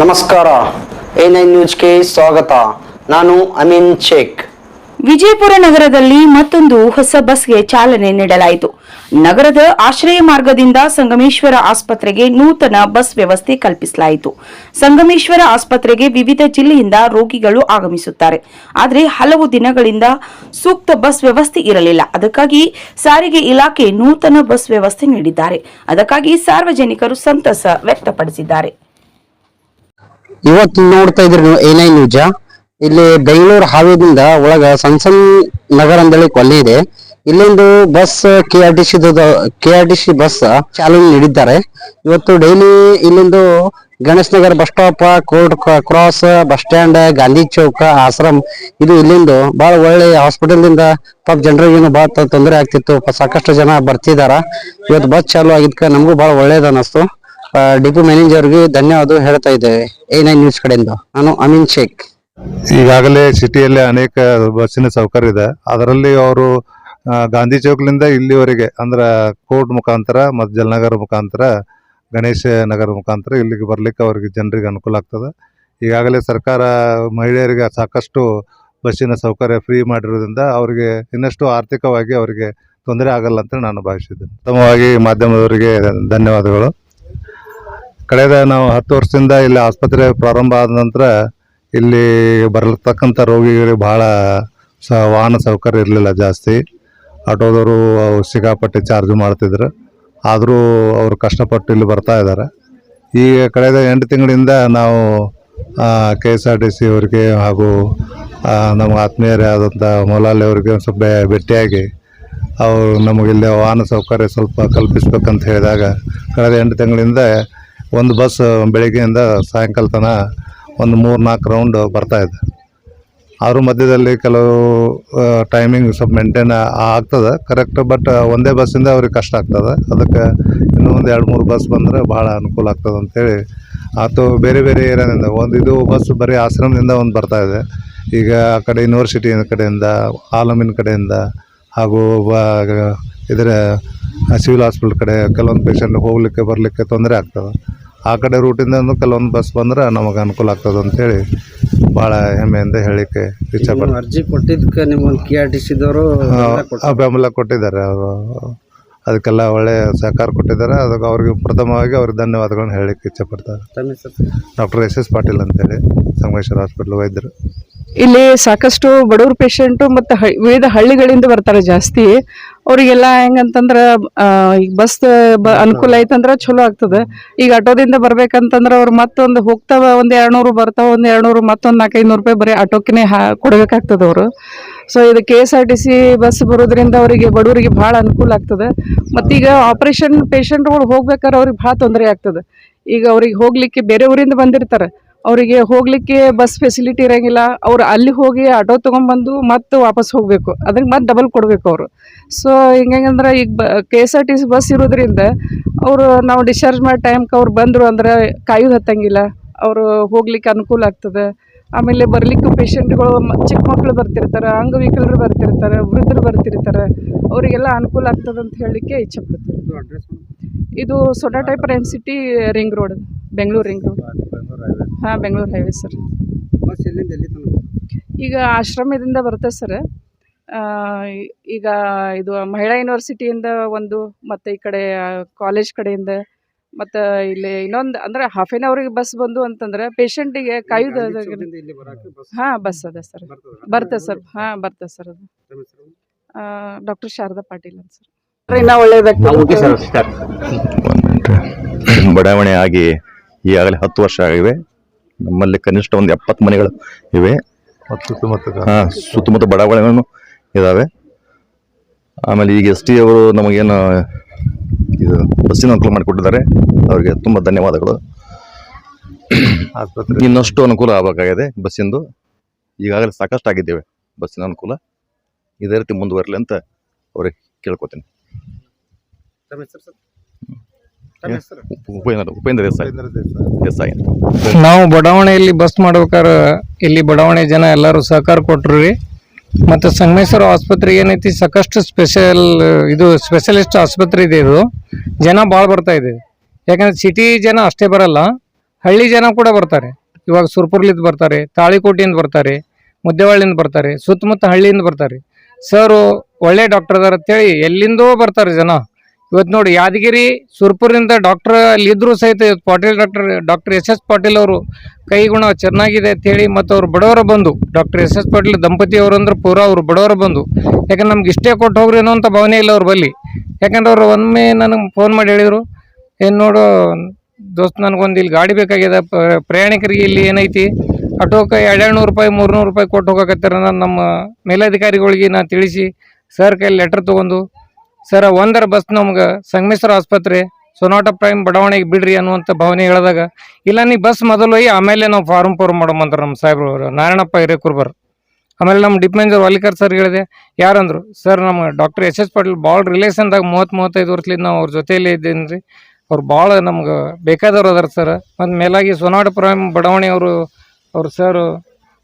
ನಮಸ್ಕಾರ, A9 ನ್ಯೂಸ್ಗೆ ಸ್ವಾಗತ. ನಾನು ಅಮೀನ್ ಶೇಖ್. ವಿಜಯಪುರ ನಗರದಲ್ಲಿ ಮತ್ತೊಂದು ಹೊಸ ಬಸ್ಗೆ ಚಾಲನೆ ನೀಡಲಾಯಿತು. ನಗರದ ಆಶ್ರಯ ಮಾರ್ಗದಿಂದ ಸಂಗಮೇಶ್ವರ ಆಸ್ಪತ್ರೆಗೆ ನೂತನ ಬಸ್ ವ್ಯವಸ್ಥೆ ಕಲ್ಪಿಸಲಾಯಿತು. ಸಂಗಮೇಶ್ವರ ಆಸ್ಪತ್ರೆಗೆ ವಿವಿಧ ಜಿಲ್ಲೆಯಿಂದ ರೋಗಿಗಳು ಆಗಮಿಸುತ್ತಾರೆ. ಆದರೆ ಹಲವು ದಿನಗಳಿಂದ ಸೂಕ್ತ ಬಸ್ ವ್ಯವಸ್ಥೆ ಇರಲಿಲ್ಲ. ಅದಕ್ಕಾಗಿ ಸಾರಿಗೆ ಇಲಾಖೆ ನೂತನ ಬಸ್ ವ್ಯವಸ್ಥೆ ನೀಡಿದ್ದಾರೆ. ಅದಕ್ಕಾಗಿ ಸಾರ್ವಜನಿಕರು ಸಂತಸ ವ್ಯಕ್ತಪಡಿಸಿದ್ದಾರೆ. ಇವತ್ತು ನೋಡ್ತಾ ಇದ್ರಿ ನೀವು A9 ನ್ಯೂಸ್. ಇಲ್ಲಿ ಬೆಂಗಳೂರು ಹಾವೇದಿಂದ ಒಳಗ ಸಣ್ಣ ನಗರ ಅಂತೇಳಿ ಕೊಲ್ಲಿ ಇದೆ. ಇಲ್ಲಿಂದು ಬಸ್ KRTC ಬಸ್ ಚಾಲನೆ ನೀಡಿದ್ದಾರೆ. ಇವತ್ತು ಡೈಲಿ ಇಲ್ಲಿಂದು Ganesh Nagar bus stop, court cross, bus stand, Gandhi Chowk, Ashram, ಇದು ಇಲ್ಲಿಂದು ಬಹಳ ಒಳ್ಳೆ ಹಾಸ್ಪಿಟಲ್ ದಿಂದ ಪಾಪ ಜನರಿಗೆ ಬಹಳ ತೊಂದರೆ ಆಗ್ತಿತ್ತು. ಸಾಕಷ್ಟು ಜನ ಬರ್ತಿದಾರ. ಇವತ್ತು ಬಸ್ ಚಾಲು ಆಗಿದ್ಕ ನಮಗೂ ಬಹಳ ಒಳ್ಳೇದ ಅನಿಸ್ತು. ಡಿಪೋ ಮ್ಯಾನೇಜರ್ಗೆ ಧನ್ಯವಾದ ಹೇಳ್ತಾ ಇದ್ದೇವೆ A9 ನ್ಯೂಸ್ ಕಡೆಯಿಂದ. ನಾನು ಅಮೀನ್ ಶೇಖ್. ಈಗಾಗಲೇ ಸಿಟಿಯಲ್ಲಿ ಅನೇಕ ಬಸ್ಸಿನ ಸೌಕರ್ಯ ಇದೆ. ಅದರಲ್ಲಿ ಅವರು ಗಾಂಧಿ ಚೌಕ್ಲಿಂದ ಇಲ್ಲಿವರೆಗೆ ಅಂದ್ರೆ ಕೋರ್ಟ್ ಮುಖಾಂತರ ಮತ್ತು ಜಲನಗರ ಮುಖಾಂತರ, ಗಣೇಶ ನಗರ ಮುಖಾಂತರ ಇಲ್ಲಿಗೆ ಬರ್ಲಿಕ್ಕೆ ಅವರಿಗೆ ಜನರಿಗೆ ಅನುಕೂಲ ಆಗ್ತದೆ. ಈಗಾಗಲೇ ಸರ್ಕಾರ ಮಹಿಳೆಯರಿಗೆ ಸಾಕಷ್ಟು ಬಸ್ಸಿನ ಸೌಕರ್ಯ ಫ್ರೀ ಮಾಡಿರೋದ್ರಿಂದ ಅವರಿಗೆ ಇನ್ನಷ್ಟು ಆರ್ಥಿಕವಾಗಿ ಅವರಿಗೆ ತೊಂದರೆ ಆಗಲ್ಲ ಅಂತ ನಾನು ಭಾವಿಸಿದ್ದೇನೆ. ಉತ್ತಮವಾಗಿ ಮಾಧ್ಯಮದವರಿಗೆ ಧನ್ಯವಾದಗಳು. ಕಳೆದ ನಾವು 10 ವರ್ಷದಿಂದ ಇಲ್ಲಿ ಆಸ್ಪತ್ರೆ ಪ್ರಾರಂಭ ಆದ ನಂತರ ಇಲ್ಲಿ ಬರತಕ್ಕಂಥ ರೋಗಿಗಳಿಗೆ ಬಹಳ ವಾಹನ ಸೌಕರ್ಯ ಇರಲಿಲ್ಲ. ಜಾಸ್ತಿ ಆಟೋದವರು ಸಿಕ್ಕಾಪಟ್ಟೆ ಚಾರ್ಜ್ ಮಾಡ್ತಿದ್ರು. ಆದರೂ ಅವರು ಕಷ್ಟಪಟ್ಟು ಇಲ್ಲಿ ಬರ್ತಾ ಇದ್ದಾರೆ. ಈಗ ಕಳೆದ 8 ತಿಂಗಳಿಂದ ನಾವು KSRTC ಅವರಿಗೆ ಹಾಗೂ ನಮ್ಮ ಆತ್ಮೀಯರೇ ಆದಂಥ ಮೌಲಾಲಿ ಅವರಿಗೆ ಸ್ವಲ್ಪ ಭೇಟಿಯಾಗಿ ಅವರು ನಮಗಿಲ್ಲಿ ವಾಹನ ಸೌಕರ್ಯ ಸ್ವಲ್ಪ ಕಲ್ಪಿಸ್ಬೇಕಂತ ಹೇಳಿದಾಗ ಕಳೆದ 8 ತಿಂಗಳಿಂದ ಒಂದು ಬಸ್ ಬೆಳಗ್ಗೆಯಿಂದ ಸಾಯಂಕಾಲ ತನಕ ಒಂದು 3-4 ರೌಂಡ್ ಬರ್ತಾಯಿದೆ. ಆದರೂ ಮಧ್ಯದಲ್ಲಿ ಕೆಲವು ಟೈಮಿಂಗ್ ಸ್ವಲ್ಪ ಮೇಂಟೈನ್ ಆಗ್ತದೆ ಕರೆಕ್ಟ್. ಬಟ್ ಒಂದೇ ಬಸ್ಸಿಂದ ಅವ್ರಿಗೆ ಕಷ್ಟ ಆಗ್ತದೆ. ಅದಕ್ಕೆ ಇನ್ನೂ ಒಂದು 2-3 ಬಸ್ ಬಂದರೆ ಭಾಳ ಅನುಕೂಲ ಆಗ್ತದೆ ಅಂಥೇಳಿ ಆತು. ಬೇರೆ ಬೇರೆ ಏರಿಯಾದಿಂದ ಇದು ಬಸ್ ಬರೀ ಆಶ್ರಮದಿಂದ ಒಂದು ಬರ್ತಾಯಿದೆ. ಈಗ ಆ ಕಡೆ ಯೂನಿವರ್ಸಿಟಿ ಕಡೆಯಿಂದ, ಆಲಮಿನ ಕಡೆಯಿಂದ ಹಾಗೂ ಇದರ ಸಿವಿಲ್ ಹಾಸ್ಪಿಟಲ್ ಕಡೆ ಕೆಲವೊಂದು ಪೇಷಂಟ್ ಹೋಗಲಿಕ್ಕೆ ಬರಲಿಕ್ಕೆ ತೊಂದರೆ ಆಗ್ತದೆ. ಆ ಕಡೆ ರೂಟಿಂದ ಕೆಲವೊಂದು ಬಸ್ ಬಂದ್ರೆ ನಮಗೆ ಅನುಕೂಲ ಆಗ್ತದೆ ಅಂಥೇಳಿ ಭಾಳ ಹೆಮ್ಮೆಯಿಂದ ಹೇಳಲಿಕ್ಕೆ ಇಚ್ಛೆಪಡ್ತೀನಿ. ಅರ್ಜಿ ಕೊಟ್ಟಿದ್ದಕ್ಕೆ ನಿಮ್ಮೊಂದು KRTCದವರು ಬೆಂಬಲ ಕೊಟ್ಟಿದ್ದಾರೆ. ಅವರು ಅದಕ್ಕೆಲ್ಲ ಒಳ್ಳೆಯ ಸಹಕಾರ ಕೊಟ್ಟಿದ್ದಾರೆ. ಅದಕ್ಕೆ ಅವ್ರಿಗೆ ಪ್ರಥಮವಾಗಿ ಅವ್ರಿಗೆ ಧನ್ಯವಾದಗಳನ್ನು ಹೇಳಲಿಕ್ಕೆ ಇಚ್ಛೆಪಡ್ತಾರೆ. ಡಾಕ್ಟರ್ SS ಪಾಟೀಲ್ ಅಂತೇಳಿ, ಸಂಗಮೇಶ್ವರ ಹಾಸ್ಪಿಟ್ಲ್ ವೈದ್ಯರು. ಇಲ್ಲಿ ಸಾಕಷ್ಟು ಬಡವ್ರ ಪೇಷಂಟು ಮತ್ತು ವಿವಿಧ ಹಳ್ಳಿಗಳಿಂದ ಬರ್ತಾರೆ ಜಾಸ್ತಿ. ಅವರಿಗೆಲ್ಲ ಹೆಂಗಂತಂದ್ರೆ ಈಗ ಬಸ್ ಅನುಕೂಲ ಐತಂದ್ರೆ ಚಲೋ ಆಗ್ತದೆ. ಈಗ ಆಟೋದಿಂದ ಬರ್ಬೇಕಂತಂದ್ರೆ ಅವ್ರು ಮತ್ತೊಂದು ಹೋಗ್ತಾವ ಒಂದು 200 ಬರ್ತಾವ, ಒಂದು 200 ಮತ್ತೊಂದು 400-500 ರೂಪಾಯಿ ಬರೀ ಆಟೋಕ್ಕೆ ಕೊಡಬೇಕಾಗ್ತದೆ ಅವರು. ಸೊ ಇದು KSRTC ಬಸ್ ಬರೋದ್ರಿಂದ ಅವರಿಗೆ ಬಡವರಿಗೆ ಭಾಳ ಅನುಕೂಲ ಆಗ್ತದೆ. ಮತ್ತೀಗ ಆಪರೇಷನ್ ಪೇಷಂಟ್ಗಳು ಹೋಗ್ಬೇಕಾದ್ರೆ ಅವ್ರಿಗೆ ಭಾಳ ತೊಂದರೆ ಆಗ್ತದೆ. ಈಗ ಅವ್ರಿಗೆ ಹೋಗ್ಲಿಕ್ಕೆ ಬೇರೆ ಊರಿಂದ ಬಂದಿರ್ತಾರೆ, ಅವರಿಗೆ ಹೋಗ್ಲಿಕ್ಕೆ ಬಸ್ ಫೆಸಿಲಿಟಿ ಇರೋಂಗಿಲ್ಲ. ಅವ್ರು ಅಲ್ಲಿ ಹೋಗಿ ಆಟೋ ತೊಗೊಂಡ್ಬಂದು ಮತ್ತೆ ವಾಪಸ್ ಹೋಗಬೇಕು, ಅದಕ್ಕೆ ಮತ್ತೆ ಡಬಲ್ ಕೊಡಬೇಕು ಅವರು. ಸೊ ಹಿಂಗಂದ್ರೆ ಈಗ KSRTC ಬಸ್ ಇರೋದ್ರಿಂದ ಅವರು ನಾವು ಡಿಸ್ಚಾರ್ಜ್ ಮಾಡೋ ಟೈಮ್ಗೆ ಅವ್ರು ಬಂದರು ಅಂದ್ರೆ ಕಾಯೋದು ಹತ್ತಂಗಿಲ್ಲ. ಅವರು ಹೋಗ್ಲಿಕ್ಕೆ ಅನುಕೂಲ ಆಗ್ತದೆ. ಆಮೇಲೆ ಬರ್ಲಿಕ್ಕೆ ಪೇಷಂಟ್ಗಳು ಚಿಕ್ಕ ಮಕ್ಕಳು ಬರ್ತಿರ್ತಾರೆ, ಅಂಗವಿಕಲರು ಬರ್ತಿರ್ತಾರೆ, ವೃದ್ಧರು ಬರ್ತಿರ್ತಾರೆ. ಅವರಿಗೆಲ್ಲ ಅನುಕೂಲ ಆಗ್ತದೆ ಅಂತ ಹೇಳಲಿಕ್ಕೆ ಇಚ್ಛೆ ಪಡ್ತೀವಿ. ಇದು Sonata MCT ring road, Bengaluru ring road. ಹಾಂ, ಬೆಂಗಳೂರು ಹೈವೇ ಸರ್. ಈಗ ಆಶ್ರಮದಿಂದ ಬರುತ್ತೆ ಸರ್. ಈಗ ಇದು ಮಹಿಳಾ ಯೂನಿವರ್ಸಿಟಿಯಿಂದ ಒಂದು, ಮತ್ತು ಈ ಕಡೆ ಕಾಲೇಜ್ ಕಡೆಯಿಂದ, ಮತ್ತು ಇಲ್ಲಿ ಇನ್ನೊಂದು ಅಂದರೆ ½ an ಅವರಿಗೆ ಬಸ್ ಬಂದು ಅಂತಂದರೆ ಪೇಷಂಟಿಗೆ ಕಾಯೋದು. ಹಾಂ, ಬಸ್ ಅದ ಸರ್, ಬರ್ತದೆ ಸರ್. ಹಾಂ, ಬರ್ತದೆ ಸರ್. ಅದು ಡಾಕ್ಟರ್ ಶಾರದಾ ಪಾಟೀಲ್ ಅಂತ ಸರ್. ಇನ್ನೂ ಒಳ್ಳೆಯದಾಗ್ತದೆ. ಬಡಾವಣೆ ಆಗಿ ಈಗಾಗಲೇ 10 ವರ್ಷ ಆಗಿವೆ. ನಮ್ಮಲ್ಲಿ ಕನಿಷ್ಠ ಒಂದು 70 ಮನೆಗಳು ಇವೆ. ಸುತ್ತಮುತ್ತ ಬಡಾವಣೆಗಳನ್ನು ಇದ್ದಾವೆ. ಆಮೇಲೆ ಈಗ ST ಅವರು ನಮಗೇನು ಇದು ಬಸ್ಸಿನ ಅನುಕೂಲ ಮಾಡಿಕೊಟ್ಟಿದ್ದಾರೆ. ಅವರಿಗೆ ತುಂಬ ಧನ್ಯವಾದಗಳು. ಇನ್ನಷ್ಟು ಅನುಕೂಲ ಆಗಬೇಕಾಗಿದೆ ಬಸ್ಸಿಂದು. ಈಗಾಗಲೇ ಸಾಕಷ್ಟು ಆಗಿದ್ದೇವೆ ಬಸ್ಸಿನ ಅನುಕೂಲ. ಇದೇ ರೀತಿ ಮುಂದುವರಲಿ ಅಂತ ಅವ್ರಿಗೆ ಕೇಳ್ಕೊತೀನಿ. ಉಪೇಂದ್ರ ದೇಸಾಯಿ. ನಾವು ಬಡಾವಣೆಯಲ್ಲಿ ಬಸ್ ಮಾಡ್ಬೇಕಾದ್ರೆ ಇಲ್ಲಿ ಬಡಾವಣೆ ಜನ ಎಲ್ಲರೂ ಸಹಕಾರ ಕೊಟ್ಟರು ರೀ. ಮತ್ತು ಸಂಗಮೇಶ್ವರ ಆಸ್ಪತ್ರೆ ಏನೈತಿ ಸಾಕಷ್ಟು ಸ್ಪೆಷಲಿಸ್ಟ್ ಆಸ್ಪತ್ರೆ ಇದೆ. ಇದು ಜನ ಭಾಳ ಬರ್ತಾ ಇದೆ. ಯಾಕಂದ್ರೆ ಸಿಟಿ ಜನ ಅಷ್ಟೇ ಬರಲ್ಲ, ಹಳ್ಳಿ ಜನ ಕೂಡ ಬರ್ತಾರೆ. ಇವಾಗ ಸುರ್ಪುರ್ಲಿಂದ ಬರ್ತಾರೆ, ತಾಳಿಕೋಟೆಯಿಂದ ಬರ್ತಾರೆ, ಮುದ್ದೇವಾಳಿಂದ ಬರ್ತಾರೆ, ಸುತ್ತಮುತ್ತ ಹಳ್ಳಿಯಿಂದ ಬರ್ತಾರೆ. ಸರ್ ಒಳ್ಳೆ ಡಾಕ್ಟರ್ ಅದಾರ ಅಂತೇಳಿ ಎಲ್ಲಿಂದೋ ಬರ್ತಾರೆ ಜನ. ಇವತ್ತು ನೋಡಿ ಯಾದಗಿರಿ ಸುರ್ಪುರಿಂದ ಡಾಕ್ಟರ್ ಅಲ್ಲಿ ಇದ್ರು ಸಹಿತ ಇವತ್ತು Patil doctor S S Patil ಅವರು ಕೈಗುಣ ಚೆನ್ನಾಗಿದೆ ಅಂತೇಳಿ ಮತ್ತು ಅವ್ರು ಬಡವರ ಬಂದು ಡಾಕ್ಟರ್ ಎಸ್ ಎಸ್ ಪಾಟೀಲ್ ದಂಪತಿ ಅವರು ಅಂದ್ರೆ ಪೂರಾ ಅವ್ರು ಬಡವರ ಬಂದು. ಯಾಕಂದ್ರೆ ನಮ್ಗೆ ಇಷ್ಟೇ ಕೊಟ್ಟು ಹೋಗ್ರಿ ಅನ್ನೋ ಅಂತ ಭಾವನೆ ಇಲ್ಲ ಅವ್ರ ಬಲ್ಲಿ. ಯಾಕಂದ್ರೆ ಅವ್ರು ಒಮ್ಮೆ ನನಗೆ ಫೋನ್ ಮಾಡಿ ಹೇಳಿದರು, ಏನು ನೋಡು ದೋಸ್ತ್ ನನಗೊಂದು ಇಲ್ಲಿ ಗಾಡಿ ಬೇಕಾಗ್ಯದ, ಪ್ರಯಾಣಿಕರಿಗೆ ಇಲ್ಲಿ ಏನೈತಿ ಆಟೋಕ್ಕೆ 200 ರೂಪಾಯಿ 300 ರೂಪಾಯಿ ಕೊಟ್ಟು ಹೋಗಕತ್ತಾರ. ನಾನು ನಮ್ಮ ಮೇಲಧಿಕಾರಿಗಳಿಗೆ ನಾನು ತಿಳಿಸಿ ಸರ್ ಕೈಲಿ ಲೆಟರ್ ತೊಗೊಂಡು, ಸರ್ ಒಂದರ ಬಸ್ ನಮ್ಗೆ ಸಂಗಮೇಶ್ವರ ಆಸ್ಪತ್ರೆ ಸೊನಾಟ ಪ್ರೈಮ್ ಬಡಾವಣೆಗೆ ಬಿಡ್ರಿ ಅನ್ನುವಂಥ ಭಾವನೆ ಹೇಳಿದಾಗ, ಇಲ್ಲ ನೀ ಬಸ್ ಮೊದಲು ಹೋಗಿ ಆಮೇಲೆ ನಾವು ಫಾರ್ಮ್ ಮಾಡಮಂತಾರೆ ನಮ್ಮ ಸಾಹೇಬ್ರು ನಾರಾಯಣಪ್ಪ ಹಿರೇಕುರ್ಬರ್. ಆಮೇಲೆ ನಮ್ಮ ಡಿಪ್ ಮ್ಯಾನೇಜರ್ ವಾಲಿಕರ್ ಸರ್ ಹೇಳಿದೆ, ಯಾರಂದ್ರು ಸರ್ ನಮ್ಮ ಡಾಕ್ಟರ್ ಎಸ್ ಎಸ್ ಪಾಟೀಲ್ ಭಾಳ ರಿಲೇಷನ್ದಾಗ 30-35 ವರ್ಷದಿಂದ ನಾವು ಅವ್ರ ಜೊತೆಯಲ್ಲೇ ಇದ್ದೀನಿ ರೀ, ಅವ್ರು ಭಾಳ ನಮ್ಗೆ ಬೇಕಾದವ್ರು ಅದಾರ ಸರ್. ಮತ್ತು ಮೇಲಾಗಿ ಸೊನಾಟ ಪ್ರೈಮ್ ಬಡಾವಣೆ ಅವ್ರು ಸರ್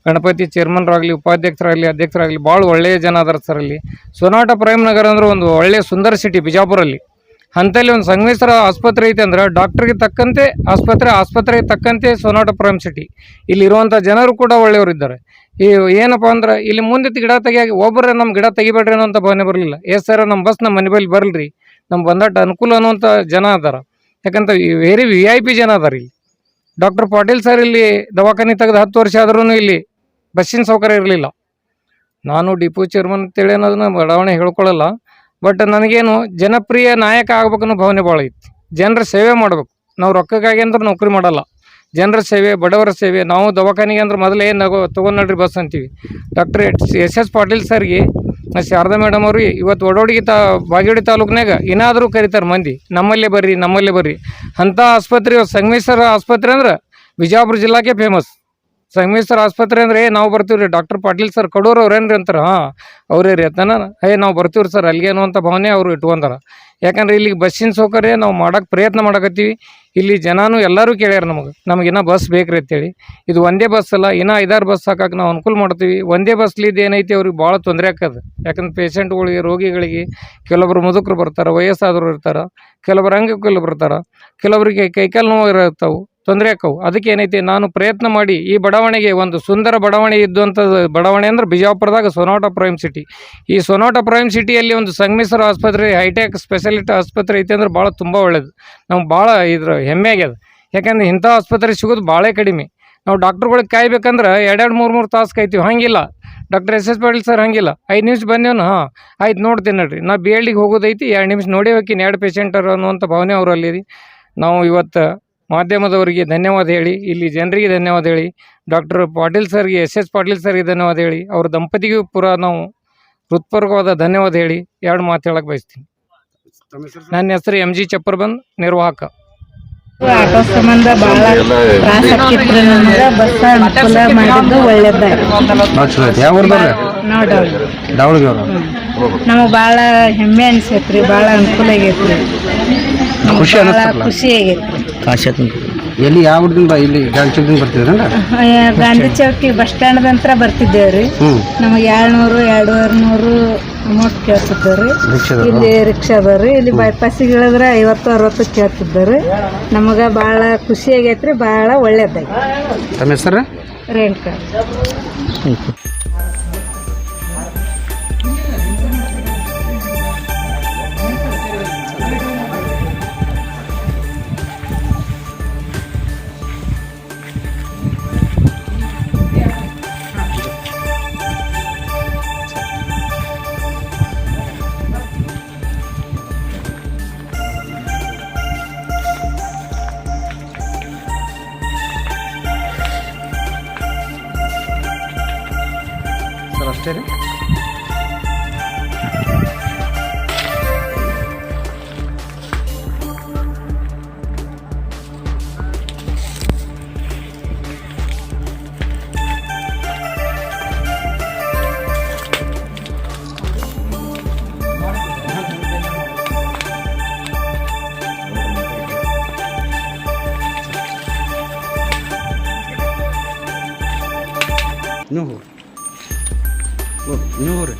ಗಣಪತಿ ಚೇರ್ಮನ್ರಾಗಲಿ ಉಪಾಧ್ಯಕ್ಷರಾಗಲಿ ಅಧ್ಯಕ್ಷರಾಗಲಿ ಭಾಳ ಒಳ್ಳೆಯ ಜನ ಅದಾರ ಸರ್. ಅಲ್ಲಿ ಸೊನಾಟ ಪ್ರೈಮ್ ನಗರ ಅಂದ್ರೆ ಒಂದು ಒಳ್ಳೆಯ ಸುಂದರ ಸಿಟಿ ಬಿಜಾಪುರಲ್ಲಿ. ಅಂಥಲ್ಲಿ ಒಂದು ಸಂಗಮೇಶ್ವರ ಆಸ್ಪತ್ರೆ ಐತೆ ಅಂದ್ರೆ ಡಾಕ್ಟ್ರಿಗೆ ತಕ್ಕಂತೆ ಆಸ್ಪತ್ರೆಗೆ ತಕ್ಕಂತೆ ಸೊನಾಟ ಪ್ರೈಮ್ ಸಿಟಿ. ಇಲ್ಲಿರುವಂಥ ಜನರು ಕೂಡ ಒಳ್ಳೆಯವರು ಇದ್ದಾರೆ. ಈ ಏನಪ್ಪ ಅಂದ್ರೆ ಇಲ್ಲಿ ಮುಂದೆ ಗಿಡ ತೆಗಿಯಾಗಿ ಒಬ್ಬರೇ ನಮ್ಮ ಗಿಡ ತೆಗಿಬೇಡ್ರಿ ಅನ್ನೋಂಥ ಭಾವನೆ ಬರಲಿಲ್ಲ. ಸರ್ ನಮ್ಮ ಬಸ್ ನಮ್ಮ ಮನೆ ಬಳಿ ಬರಲ್ರಿ, ನಮ್ಮ ಬಂದಟ್ಟು ಅನುಕೂಲ ಅನ್ನುವಂಥ ಜನ ಅದಾರ. ಯಾಕಂತ ವೆರಿ VIP ಜನ ಅದಾರ ಇಲ್ಲಿ. ಡಾಕ್ಟರ್ ಪಾಟೀಲ್ ಸರ್ ಇಲ್ಲಿ ದವಾಖಾನೆ ತೆಗೆದು 10 ವರ್ಷ ಆದ್ರೂ ಇಲ್ಲಿ ಬಸ್ಸಿನ ಸೌಕರ್ಯ ಇರಲಿಲ್ಲ. ನಾನು ಡಿಪೋ ಚೇರ್ಮನ್ ಅಂತೇಳಿ ಅನ್ನೋದನ್ನ ಬಡಾವಣೆ ಹೇಳ್ಕೊಳ್ಳಲ್ಲ, ಬಟ್ ನನಗೇನು ಜನಪ್ರಿಯ ನಾಯಕ ಆಗ್ಬೇಕನ್ನೋ ಭಾವನೆ ಭಾಳ ಐತಿ. ಜನರ ಸೇವೆ ಮಾಡ್ಬೇಕು. ನಾವು ರೊಕ್ಕಕ್ಕಾಗಿ ಅಂದ್ರೆ ನೌಕರಿ ಮಾಡಲ್ಲ, ಜನರ ಸೇವೆ, ಬಡವರ ಸೇವೆ. ನಾವು ದವಾಖಾನೆಗೆ ಅಂದ್ರೆ ಮೊದಲೇ ತೊಗೊಂಡು ನಡ್ರಿ ಬಸ್ ಅಂತೀವಿ. ಡಾಕ್ಟರ್ ಎಸ್ ಎಸ್ ಪಾಟೀಲ್ ಸರ್ಗೆ ಶಾರದಾ ಮೇಡಮ್ ಅವ್ರು ಇವತ್ತು ಒಡೋಡಿಗೆ ಬಾಗೇವಾಡಿ ತಾಲೂಕಿನಾಗ ಏನಾದರೂ ಕರೀತಾರೆ ಮಂದಿ, ನಮ್ಮಲ್ಲೇ ಬರ್ರಿ ಅಂಥ ಆಸ್ಪತ್ರೆ. ಸಂಗಮೇಶ್ವರ ಆಸ್ಪತ್ರೆ ಅಂದ್ರೆ ಬಿಜಾಪುರ ಜಿಲ್ಲಾಕ್ಕೆ ಫೇಮಸ್. ಸಂಗಮೇಶ್ವರ ಆಸ್ಪತ್ರೆ ಅಂದ್ರೆ ನಾವು ಬರ್ತೀವಿ ರೀ, ಡಾಕ್ಟರ್ ಪಾಟೀಲ್ ಸರ್ ಕಡೂರು ಅವ್ರೇನ್ರಿ ಅಂತಾರೆ. ಅವರೇ ರೀ ಅತನ ನಾವು ಬರ್ತೀವ್ರಿ ಸರ್ ಅಲ್ಲಿಗೆ ಅನ್ನುವಂಥ ಭಾವನೆ ಅವರು ಇಟ್ಕೊಂತಾರ. ಯಾಕಂದ್ರೆ ಇಲ್ಲಿಗೆ ಬಸ್ಸಿನ ಸೌಕರ್ಯ ನಾವು ಮಾಡೋಕ್ಕೆ ಪ್ರಯತ್ನ ಮಾಡಕತ್ತೀವಿ. ಇಲ್ಲಿ ಜನನೂ ಎಲ್ಲರೂ ಕೇಳ್ಯಾರ ನಮಗಿನ್ನ ಬಸ್ ಬೇಕ್ರಿ ಅಂತೇಳಿ. ಇದು ಒಂದೇ ಬಸ್ ಅಲ್ಲ, ಇನ್ನೂ 5-6 ಬಸ್ ಹಾಕಕ್ಕೆ ನಾವು ಅನುಕೂಲ ಮಾಡ್ತೀವಿ. ಒಂದೇ ಬಸ್ಲಿದ್ದು ಏನೈತಿ ಅವ್ರಿಗೆ ಭಾಳ ತೊಂದರೆ ಆಗ್ತದೆ. ಯಾಕಂದ್ರೆ ಪೇಷಂಟ್ಗಳಿಗೆ, ರೋಗಿಗಳಿಗೆ ಕೆಲವೊಬ್ರು ಮುದುಕರು ಬರ್ತಾರೆ, ವಯಸ್ಸಾದವರು ಇರ್ತಾರೆ, ಕೆಲವೊಬ್ರು ಅಂಗವಿಕಲರು ಬರ್ತಾರೆ, ಕೆಲವರಿಗೆ ಕೈಕಾಲು ನೋವು ಇರ್ತಾವೆ, ತೊಂದರೆ ಆಕ್ಕವು. ಅದಕ್ಕೆ ಏನೈತಿ ನಾನು ಪ್ರಯತ್ನ ಮಾಡಿ ಈ ಬಡಾವಣೆಗೆ ಒಂದು ಸುಂದರ ಬಡಾವಣೆ ಇದ್ದಂಥದ್ದು ಬಡಾವಣೆ ಅಂದ್ರೆ ಬಿಜಾಪುರದಾಗ ಸೊನಾಟ ಪ್ರೈಮ್ ಸಿಟಿ. ಈ ಸೊನಾಟ ಪ್ರೈಮ್ ಸಿಟಿಯಲ್ಲಿ ಒಂದು ಸಂಗಮೇಶ್ವರ ಆಸ್ಪತ್ರೆ ಹೈಟೆಕ್ ಸ್ಪೆಷಾಲಿಟಿ ಆಸ್ಪತ್ರೆ ಐತೆ ಅಂದ್ರೆ ಭಾಳ ತುಂಬ ಒಳ್ಳೇದು. ನಮ್ಗೆ ಭಾಳ ಇದ್ರ ಹೆಮ್ಮೆ ಆಗ್ಯದ. ಯಾಕಂದ್ರೆ ಇಂಥ ಆಸ್ಪತ್ರೆ ಸಿಗೋದು ಭಾಳ ಕಡಿಮೆ. ನಾವು ಡಾಕ್ಟ್ರುಗಳಿಗೆ ಕಾಯ್ಬೇಕಂದ್ರೆ 2-3 ತಾಸು ಕಾಯ್ತೀವಿ. ಹಂಗಿಲ್ಲ doctor S S Patil sir ಹಂಗಿಲ್ಲ, 5 ನಿಮಿಷ ಬಂದೇವನು ಆಯ್ತು ನೋಡ್ತೀನಿ ನೋಡ್ರಿ, ನಾ BLDಗೆ ಹೋಗೋದೈತಿ 2 ನಿಮಿಷ ನೋಡಿ ಹೋಗ್ತೀನಿ, 2 ಪೇಷಂಟರು ಅನ್ನುವಂಥ ಭಾವನೆ ಅವರಲ್ಲಿ. ನಾವು ಇವತ್ತು ಮಾಧ್ಯಮದವರಿಗೆ ಧನ್ಯವಾದ ಹೇಳಿ, ಇಲ್ಲಿ ಜನರಿಗೆ ಧನ್ಯವಾದ ಹೇಳಿ, ಡಾಕ್ಟರ್ ಪಾಟೀಲ್ ಸರ್ಗೆ ಎಸ್ ಎಸ್ ಪಾಟೀಲ್ ಸರ್ಗೆ ಧನ್ಯವಾದ ಹೇಳಿ, ಅವ್ರ ದಂಪತಿಗೂ ಪೂರಾ ನಾವು ಹೃತ್ಪೂರ್ವಕವಾದ ಧನ್ಯವಾದ ಹೇಳಿ 2 ಮಾತು ಹೇಳಕ್ಕೆ ಬಯಸ್ತೀನಿ. ನನ್ನ ಹೆಸರು MG ಚಪ್ಪರ್ಬಂದ್, ನಿರ್ವಾಹಕ. ಆಟೋ ಸಂಬಂಧ ಬಹಳ ತ್ರಾಸ ಆಕ್ಕಿತ್ರಿ ನಮ್ಗೆ. ಬಸ್ ಅನುಕೂಲ ಮಾಡಿದ್ದು ಒಳ್ಳೇದಾಯ್ತು. ನಮಗೆ ಭಾಳ ಹೆಮ್ಮೆ ಅನ್ಸೈತ್ರಿ, ಭಾಳ ಅನುಕೂಲ ಆಗೈತ್ರಿ, ಖುಷಿ ಆಗೈತ್ರಿ. ಎಲ್ಲಿ ಯಾವ ಊರಿಂದ ಇಲ್ಲಿ ಗಾಂಧಿ ಚೌಕಿಂದ ಬರ್ತಿದ್ರಲ್ಲ? ಗಾಂಧಿ ಚೌಕಿ ಬಸ್ ಸ್ಟ್ಯಾಂಡ್ ಹತ್ರ ಬರ್ತಿದ್ದೇವ್ರಿ. ನಮಗೆ 200-250 ಅಮೌಂಟ್ ಕೇಳ್ತಿದ್ದೇವ್ರಿ. ಇಲ್ಲಿ ರಿಕ್ಷಾ ಅದಾವ್ರಿ. ಇಲ್ಲಿ ಬೈಪಾಸಿಗೆ ಇಳಿದ್ರೆ 50-60 ಕೇಳ್ತಿದ್ದೇವ್ರಿ. ನಮಗೆ ಭಾಳ ಖುಷಿ ಆಗೈತ್ರಿ, ಭಾಳ ಒಳ್ಳೇದಾಯ್ತು. ತಮ್ಮ ಹೆಸರು? ರೇಣುಕಾ. ಸರ್ ಅಷ್ಟೇ ರೀ. ನೀವು ರೀ